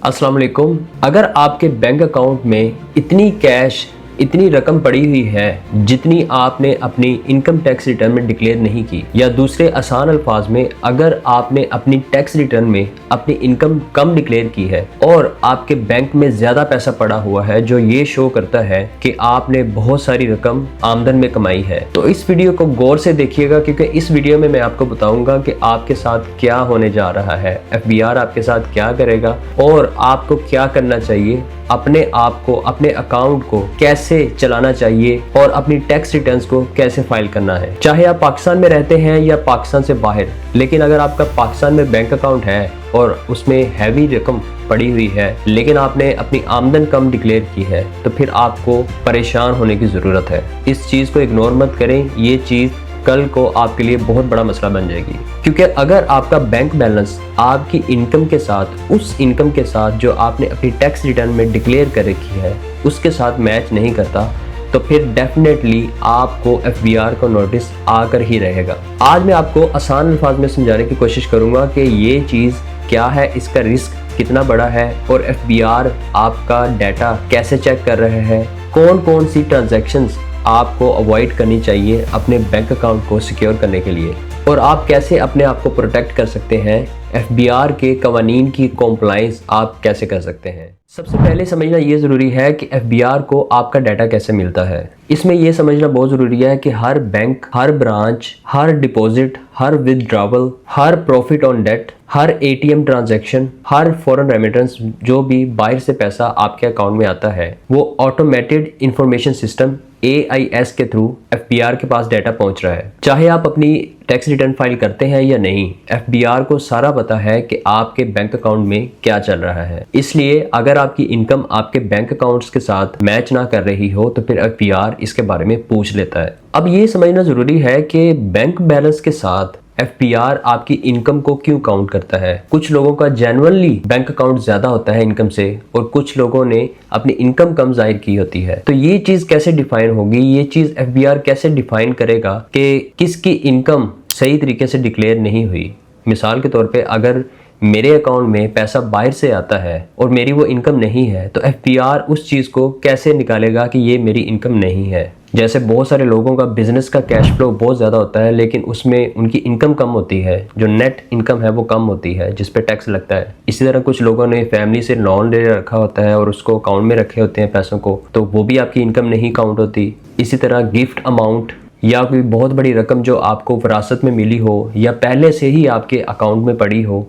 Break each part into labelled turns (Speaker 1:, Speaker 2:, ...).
Speaker 1: अस्सलाम वालेकुम। अगर आपके बैंक अकाउंट में इतनी कैश, इतनी रकम पड़ी हुई है जितनी आपने अपनी इनकम टैक्स रिटर्न में डिक्लेयर नहीं की, या दूसरे आसान अल्फाज में अगर आपने अपनी टैक्स रिटर्न में अपनी इनकम कम डिक्लेयर की है और आपके बैंक में ज़्यादा पैसा पड़ा हुआ है जो ये शो करता है कि आपने बहुत सारी रकम आमदन में कमाई है, तो इस वीडियो को गौर से देखिएगा, क्योंकि इस वीडियो में मैं आपको बताऊंगा कि आपके साथ क्या होने जा रहा है, FBR आपके साथ क्या करेगा और आपको क्या करना चाहिए, अपने आप को, अपने अकाउंट को कैसे चलाना चाहिए और अपनी टैक्स रिटर्न्स को कैसे फाइल करना है। चाहे आप पाकिस्तान में रहते हैं या पाकिस्तान से बाहर, लेकिन अगर आपका पाकिस्तान में बैंक अकाउंट है और उसमें हैवी रकम पड़ी हुई है लेकिन आपने अपनी आमदन कम डिक्लेयर की है, तो फिर आपको परेशान होने की ज़रूरत है। इस चीज़ को इग्नोर मत करें, ये चीज़ कल को आपके लिए बहुत बड़ा मसला बन जाएगी। क्योंकि अगर आपका बैंक बैलेंस आपकी इनकम के साथ, उस इनकम के साथ जो आपने अपनी टैक्स रिटर्न में डिक्लेयर कर रखी है, उसके साथ मैच नहीं करता, तो फिर डेफिनेटली आपको FBR का नोटिस आकर ही रहेगा। आज मैं आपको आसान अल्फाज में समझाने की कोशिश करूंगा कि ये चीज़ क्या है, इसका रिस्क कितना बड़ा है और FBR आपका डाटा कैसे चेक कर रहे हैं, कौन कौन सी ट्रांजैक्शंस आपको अवॉइड करनी चाहिए अपने बैंक अकाउंट को सिक्योर करने के लिए, और आप कैसे अपने आप को प्रोटेक्ट कर सकते हैं, FBR के कवानीन की कॉम्प्लाइंस आप कैसे कर सकते हैं। सबसे पहले समझना ये ज़रूरी है कि FBR को आपका डाटा कैसे मिलता है। इसमें यह समझना बहुत ज़रूरी है कि हर बैंक, हर ब्रांच, हर डिपॉजिट, हर विदड्रॉवल, हर प्रॉफिट ऑन डेट, हर ATM ट्रांजैक्शन, हर फॉरेन रेमिटेंस, जो भी बाहर से पैसा आपके अकाउंट में आता है, वो ऑटोमेटेड इंफॉर्मेशन सिस्टम AIS के थ्रू FBR के पास डाटा पहुंच रहा है। चाहे आप अपनी टैक्स रिटर्न फाइल करते हैं या नहीं, FBR को सारा पता है कि आपके बैंक अकाउंट में क्या चल रहा है। इसलिए अगर आपकी इनकम आपके बैंक अकाउंट्स के साथ मैच ना कर रही हो तो फिर FBR इसके बारे में पूछ लेता है। अब ये समझना ज़रूरी है कि बैंक बैलेंस के साथ FBR आपकी इनकम को क्यों काउंट करता है। कुछ लोगों का जेन्युइनली बैंक अकाउंट ज्यादा होता है इनकम से, और कुछ लोगों ने अपनी इनकम कम जाहिर की होती है। तो ये चीज कैसे डिफाइन होगी, ये चीज FBR कैसे डिफाइन करेगा कि किसकी इनकम सही तरीके से डिक्लेयर नहीं हुई। मिसाल के तौर पे अगर मेरे अकाउंट में पैसा बाहर से आता है और मेरी वो इनकम नहीं है, तो FBR उस चीज़ को कैसे निकालेगा कि ये मेरी इनकम नहीं है। जैसे बहुत सारे लोगों का बिजनेस का कैश फ्लो बहुत ज़्यादा होता है लेकिन उसमें उनकी इनकम कम होती है, जो नेट इनकम है वो कम होती है, जिस पे टैक्स लगता है। इसी तरह कुछ लोगों ने फैमिली से लोन ले रखा होता है और उसको अकाउंट में रखे होते हैं पैसों को, तो वो भी आपकी इनकम नहीं काउंट होती। इसी तरह गिफ्ट अमाउंट या कोई बहुत बड़ी रकम जो आपको विरासत में मिली हो या पहले से ही आपके अकाउंट में पड़ी हो,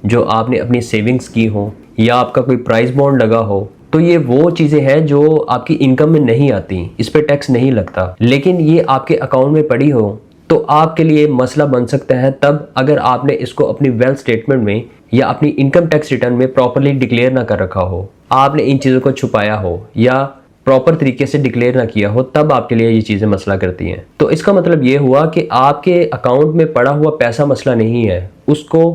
Speaker 1: जो आपने अपनी सेविंग्स की हो, या आपका कोई प्राइस बॉन्ड लगा हो, तो ये वो चीज़ें हैं जो आपकी इनकम में नहीं आती, इस पे टैक्स नहीं लगता, लेकिन ये आपके अकाउंट में पड़ी हो तो आपके लिए मसला बन सकता है तब अगर आपने इसको अपनी वेल्थ स्टेटमेंट में या अपनी इनकम टैक्स रिटर्न में प्रॉपरली डिक्लेयर ना कर रखा हो, आपने इन चीज़ों को छुपाया हो या प्रॉपर तरीके से डिक्लेयर ना किया हो, तब आपके लिए ये चीज़ें मसला करती हैं। तो इसका मतलब ये हुआ कि आपके अकाउंट में पड़ा हुआ पैसा मसला नहीं है, उसको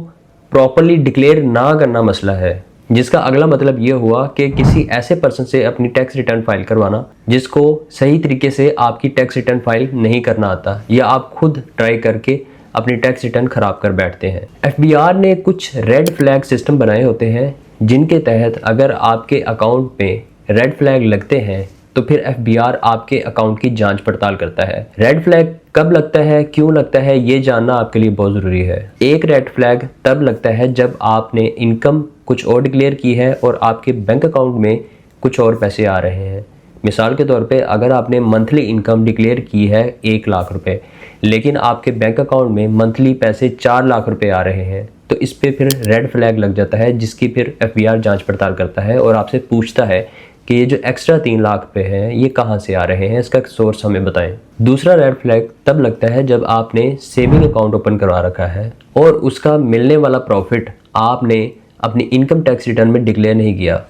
Speaker 1: प्रॉपरली डिक्लेयर ना करना मसला है, जिसका अगला मतलब ये हुआ कि किसी ऐसे पर्सन से अपनी टैक्स रिटर्न फाइल करवाना जिसको सही तरीके से आपकी टैक्स रिटर्न फाइल नहीं करना आता, या आप खुद ट्राई करके अपनी टैक्स रिटर्न खराब कर बैठते हैं। FBR ने कुछ रेड फ्लैग सिस्टम बनाए होते हैं जिनके तहत अगर आपके अकाउंट में रेड फ्लैग लगते हैं तो फिर FBR आपके अकाउंट की जांच पड़ताल करता है। रेड फ्लैग कब लगता है, क्यों लगता है, ये जानना आपके लिए बहुत ज़रूरी है। एक रेड फ्लैग तब लगता है जब आपने इनकम कुछ और डिक्लेयर की है और आपके बैंक अकाउंट में कुछ और पैसे आ रहे हैं। मिसाल के तौर पे अगर आपने मंथली इनकम डिक्लेयर की है 1 लाख रुपए, लेकिन आपके बैंक अकाउंट में मंथली पैसे 4 लाख रुपए आ रहे हैं, तो इस पे फिर रेड फ्लैग लग जाता है, जिसकी फिर FBR जांच पड़ताल करता है और आपसे पूछता है कि ये जो एक्स्ट्रा 3 लाख पे हैं ये कहाँ से आ रहे हैं, इसका सोर्स हमें बताएं। दूसरा रेड फ्लैग तब लगता है जब आपने सेविंग अकाउंट ओपन करवा रखा है और उसका मिलने वाला प्रॉफिट आपने अपनी इनकम टैक्स रिटर्न में डिक्लेयर नहीं किया।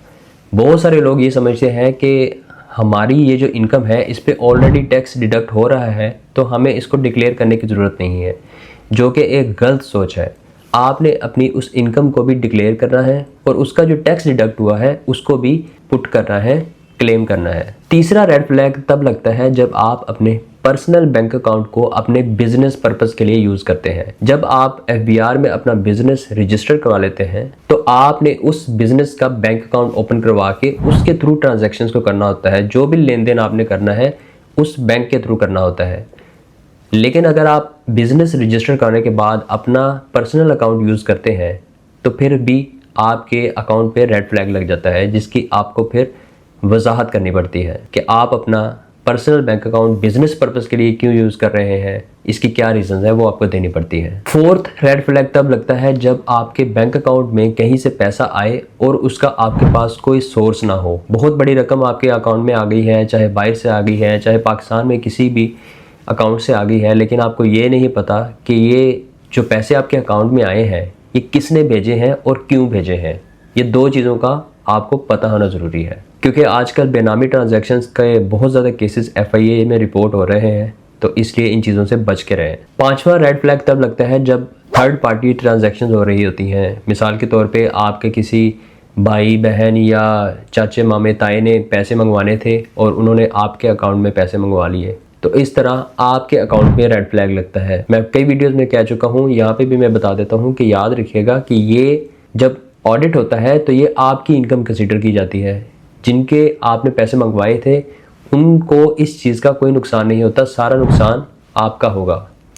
Speaker 1: बहुत सारे लोग ये समझते हैं कि हमारी ये जो इनकम है इस पे ऑलरेडी टैक्स डिडक्ट हो रहा है तो हमें इसको डिक्लेयर करने की ज़रूरत नहीं है, जो कि एक गलत सोच है। आपने अपनी उस इनकम को भी डिक्लेयर करना है और उसका जो टैक्स डिडक्ट हुआ है उसको भी पुट करना है क्लेम करना है। तीसरा रेड फ्लैग तब लगता है जब आप अपने पर्सनल बैंक अकाउंट को अपने बिजनेस पर्पस के लिए यूज करते हैं। जब आप एफबीआर में अपना बिजनेस रजिस्टर करवा लेते हैं तो आपने उस बिजनेस का बैंक अकाउंट ओपन करवा के उसके थ्रू ट्रांजैक्शंस को करना होता है। जो भी लेन देन आपने करना है उस बैंक के थ्रू करना होता है। लेकिन अगर आप बिजनेस रजिस्टर करने के बाद अपना पर्सनल अकाउंट यूज करते हैं तो फिर भी आपके अकाउंट पे रेड फ्लैग लग जाता है, जिसकी आपको फिर वजाहत करनी पड़ती है कि आप अपना personal bank account business purpose के लिए क्यों यूज कर रहे हैं, इसकी क्या रीजंस है वो आपको देनी पड़ती है। फोर्थ रेड फ्लैग तब लगता है जब आपके बैंक अकाउंट में कहीं से पैसा आए और उसका आपके पास कोई सोर्स ना हो। बहुत बड़ी रकम आपके अकाउंट में आ गई है, चाहे बाहर से आ गई है, चाहे पाकिस्तान में किसी भी अकाउंट से आ गई है, लेकिन आपको ये नहीं पता कि ये जो पैसे आपके अकाउंट में आए हैं ये किसने भेजे हैं और क्यों भेजे हैं। ये दो चीज़ों का आपको पता होना ज़रूरी है, क्योंकि आजकल बेनामी ट्रांजैक्शंस के बहुत ज़्यादा केसेस एफआईए में रिपोर्ट हो रहे हैं, तो इसलिए इन चीज़ों से बच के रहें। पांचवा रेड फ्लैग तब लगता है जब थर्ड पार्टी ट्रांजैक्शंस हो रही होती हैं। मिसाल के तौर पे आपके किसी भाई बहन या चाचे मामे ताए ने पैसे मंगवाने थे और उन्होंने आपके अकाउंट में पैसे मंगवा लिए, तो इस तरह आपके अकाउंट में रेड फ्लैग लगता है। मैं कई वीडियोस में कह चुका हूँ, यहाँ पे भी मैं बता देता हूँ कि याद रखिएगा कि ये जब ऑडिट होता है तो ये आपकी इनकम कंसीडर की जाती है। जिनके आपने पैसे मंगवाए थे उनको इस चीज़ का कोई नुकसान नहीं होता, सारा नुकसान आपका होगा।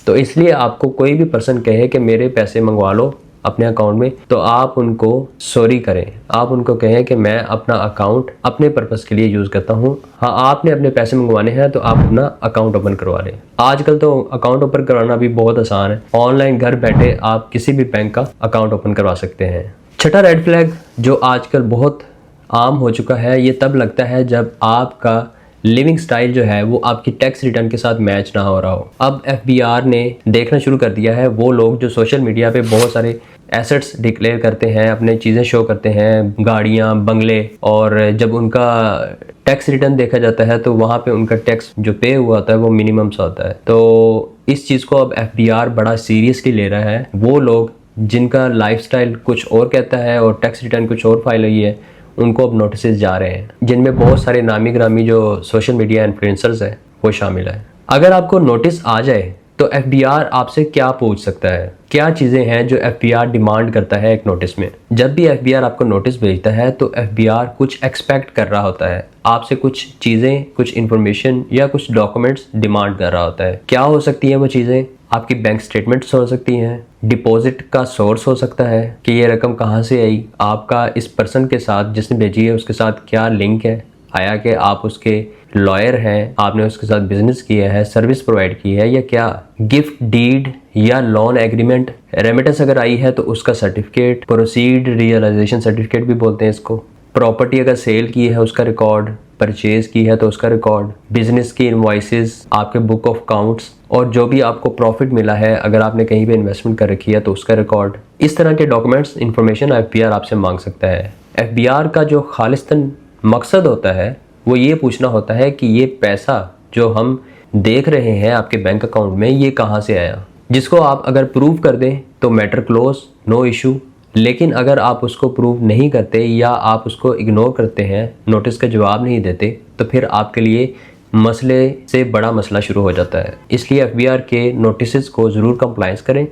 Speaker 1: तो इसलिए आपको कोई भी पर्सन कहे कि मेरे पैसे मंगवा लो अपने अकाउंट में, तो आप उनको सॉरी करें, आप उनको कहें कि मैं अपना अकाउंट अपने पर्पस के लिए यूज़ करता हूँ। हाँ, आपने अपने पैसे मंगवाने हैं तो आप अपना अकाउंट ओपन करवा लें। आजकल तो अकाउंट ओपन करवाना भी बहुत आसान है, ऑनलाइन घर बैठे आप किसी भी बैंक का अकाउंट ओपन करवा सकते हैं। छठा रेड फ्लैग जो आजकल बहुत आम हो चुका है, ये तब लगता है जब आपका लिविंग स्टाइल जो है वो आपकी टैक्स रिटर्न के साथ मैच ना हो रहा हो। अब एफबीआर ने देखना शुरू कर दिया है वो लोग जो सोशल मीडिया पे बहुत सारे एसेट्स डिक्लेयर करते हैं, अपने चीज़ें शो करते हैं, गाड़ियाँ, बंगले, और जब उनका टैक्स रिटर्न देखा जाता है तो वहाँ पे उनका टैक्स जो पे हुआ होता है वो मिनिमम सा होता है। तो इस चीज़ को अब एफबीआर बड़ा सीरियसली ले रहा है। वो लोग जिनका लाइफस्टाइल कुछ और कहता है और टैक्स रिटर्न कुछ और फाइल हुई है, उनको अब नोटिस जा रहे हैं, जिनमें बहुत सारे नामी ग्रामी जो सोशल मीडिया इन्फ्लुएंसर्स हैं वो शामिल है। अगर आपको नोटिस आ जाए तो एफबीआर आपसे क्या पूछ सकता है, क्या चीज़ें हैं जो एफबीआर डिमांड करता है एक नोटिस में। जब भी एफबीआर आपको नोटिस भेजता है तो एफबीआर कुछ एक्सपेक्ट कर रहा होता है, आपसे कुछ चीज़ें, कुछ इन्फॉर्मेशन या कुछ डॉक्यूमेंट्स डिमांड कर रहा होता है। क्या हो सकती हैं वो चीज़ें? आपकी बैंक स्टेटमेंट्स हो सकती हैं, डिपॉजिट का सोर्स हो सकता है कि ये रकम कहाँ से आई, आपका इस पर्सन के साथ जिसने भेजी है उसके साथ क्या लिंक है, आया कि आप उसके लॉयर हैं, आपने उसके साथ बिजनेस किया है, सर्विस प्रोवाइड की है, या क्या गिफ्ट डीड या लोन एग्रीमेंट, रेमिटेंस अगर आई है तो उसका सर्टिफिकेट, प्रोसीड रियलाइजेशन सर्टिफिकेट भी बोलते हैं इसको, प्रॉपर्टी अगर सेल की है उसका रिकॉर्ड, परचेज की है तो उसका रिकॉर्ड, बिजनेस की इनवॉइसेस, आपके बुक ऑफ अकाउंट्स, और जो भी आपको प्रॉफिट मिला है अगर आपने कहीं पे इन्वेस्टमेंट कर रखी है तो उसका रिकॉर्ड। इस तरह के डॉक्यूमेंट्स इन्फॉर्मेशन एफबीआर आपसे मांग सकता है। एफबीआर का जो खालिस्तन मकसद होता है वो ये पूछना होता है कि ये पैसा जो हम देख रहे हैं आपके बैंक अकाउंट में ये कहाँ से आया, जिसको आप अगर प्रूव कर दें तो मैटर क्लोज, नो इशू। लेकिन अगर आप उसको प्रूव नहीं करते या आप उसको इग्नोर करते हैं, नोटिस का जवाब नहीं देते, तो फिर आपके लिए मसले से बड़ा मसला शुरू हो जाता है। इसलिए एफबीआर के नोटिस को ज़रूर कंप्लाइंस करें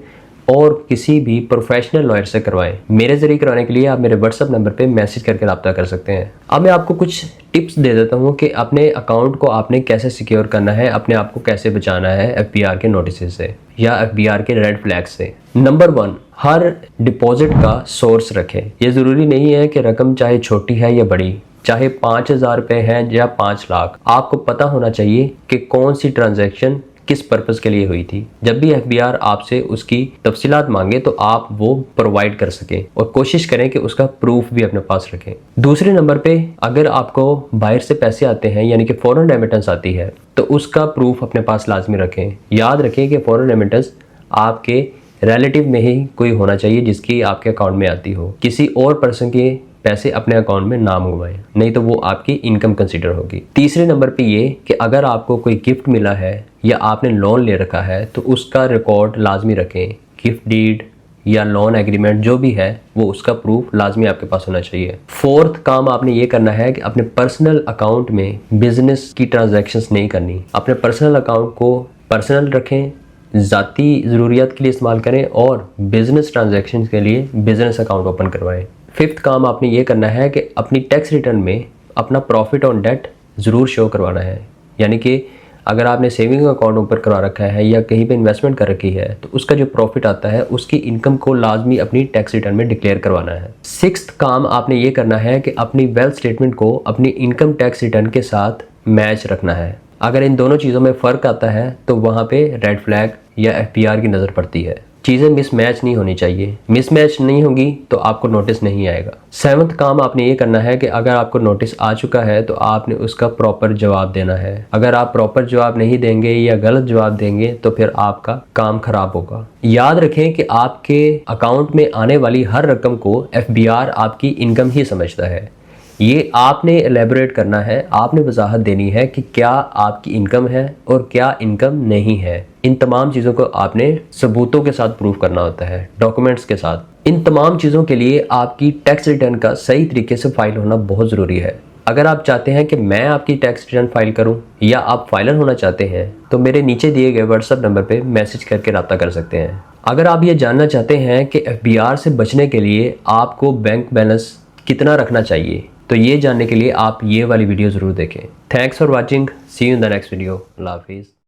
Speaker 1: और किसी भी प्रोफेशनल लॉयर से करवाएं। मेरे ज़रिए करवाने के लिए आप मेरे व्हाट्सअप नंबर पे मैसेज करके रब्ता कर सकते हैं। अब मैं आपको कुछ टिप्स दे देता हूँ कि अपने अकाउंट को आपने कैसे सिक्योर करना है, अपने आप को कैसे बचाना है एफबीआर के नोटिस से या एफबीआर के रेड फ्लैग से। नंबर 1, हर डिपॉजिट का सोर्स रखें। ये ज़रूरी नहीं है कि रकम चाहे छोटी है या बड़ी, चाहे 5,000 रुपये है या 5 लाख, आपको पता होना चाहिए कि कौन सी ट्रांजैक्शन किस पर्पस के लिए हुई थी। जब भी एफबीआर आपसे उसकी तफसीलात मांगे तो आप वो प्रोवाइड कर सकें और कोशिश करें कि उसका प्रूफ भी अपने पास रखें। दूसरे नंबर पे, अगर आपको बाहर से पैसे आते हैं यानी कि फॉरेन रेमिटेंस आती है तो उसका प्रूफ अपने पास लाजमी रखें। याद रखें कि फॉरेन रेमिटेंस आपके रिलेटिव में ही कोई होना चाहिए जिसकी आपके अकाउंट में आती हो, किसी और पर्सन के पैसे अपने अकाउंट में ना मंगवाएं, नहीं तो वो आपकी इनकम कंसीडर होगी। तीसरे नंबर पे ये कि अगर आपको कोई गिफ्ट मिला है या आपने लोन ले रखा है तो उसका रिकॉर्ड लाजमी रखें, गिफ्ट डीड या लोन एग्रीमेंट जो भी है वो उसका प्रूफ लाजमी आपके पास होना चाहिए। फोर्थ काम आपने ये करना है कि अपने पर्सनल अकाउंट में बिजनेस की ट्रांजैक्शंस नहीं करनी। अपने पर्सनल अकाउंट को पर्सनल रखें, ज़ाती ज़रूरियात के लिए इस्तेमाल करें और बिजनेस ट्रांजैक्शन के लिए बिजनेस अकाउंट ओपन करवाएं। फिफ्थ काम आपने ये करना है कि अपनी टैक्स रिटर्न में अपना प्रॉफिट ऑन डेट ज़रूर शो करवाना है। यानी कि अगर आपने सेविंग अकाउंट ओपन करवा रखा है या कहीं पे इन्वेस्टमेंट कर रखी है तो उसका जो प्रॉफिट आता है उसकी इनकम को लाजमी अपनी टैक्स रिटर्न में डिक्लेयर करवाना है। सिक्स्थ काम आपने ये करना है कि अपनी वेल्थ स्टेटमेंट को अपनी इनकम टैक्स रिटर्न के साथ मैच रखना है। अगर इन दोनों चीज़ों में फ़र्क आता है तो वहाँ पे रेड फ्लैग या FBR की नज़र पड़ती है। चीज़ें मिसमैच नहीं होनी चाहिए, मिसमैच नहीं होगी तो आपको नोटिस नहीं आएगा। सेवंथ काम आपने ये करना है कि अगर आपको नोटिस आ चुका है तो आपने उसका प्रॉपर जवाब देना है। अगर आप प्रॉपर जवाब नहीं देंगे या गलत जवाब देंगे तो फिर आपका काम खराब होगा। याद रखें कि आपके अकाउंट में आने वाली हर रकम को FBR आपकी इनकम ही समझता है। ये आपने एलेबोरेट करना है, आपने वजाहत देनी है कि क्या आपकी इनकम है और क्या इनकम नहीं है। इन तमाम चीज़ों को आपने सबूतों के साथ प्रूफ करना होता है, डॉक्यूमेंट्स के साथ। इन तमाम चीज़ों के लिए आपकी टैक्स रिटर्न का सही तरीके से फाइल होना बहुत ज़रूरी है। अगर आप चाहते हैं कि मैं आपकी टैक्स रिटर्न फाइल करूं या आप फाइलर होना चाहते हैं तो मेरे नीचे दिए गए व्हाट्सएप नंबर पे मैसेज करके रब्ता कर सकते हैं। अगर आप ये जानना चाहते हैं कि FBR से बचने के लिए आपको बैंक बैलेंस कितना रखना चाहिए तो ये जानने के लिए आप ये वाली वीडियो ज़रूर देखें। Thanks for watching, see you in the next video. अल्लाह हाफिज़।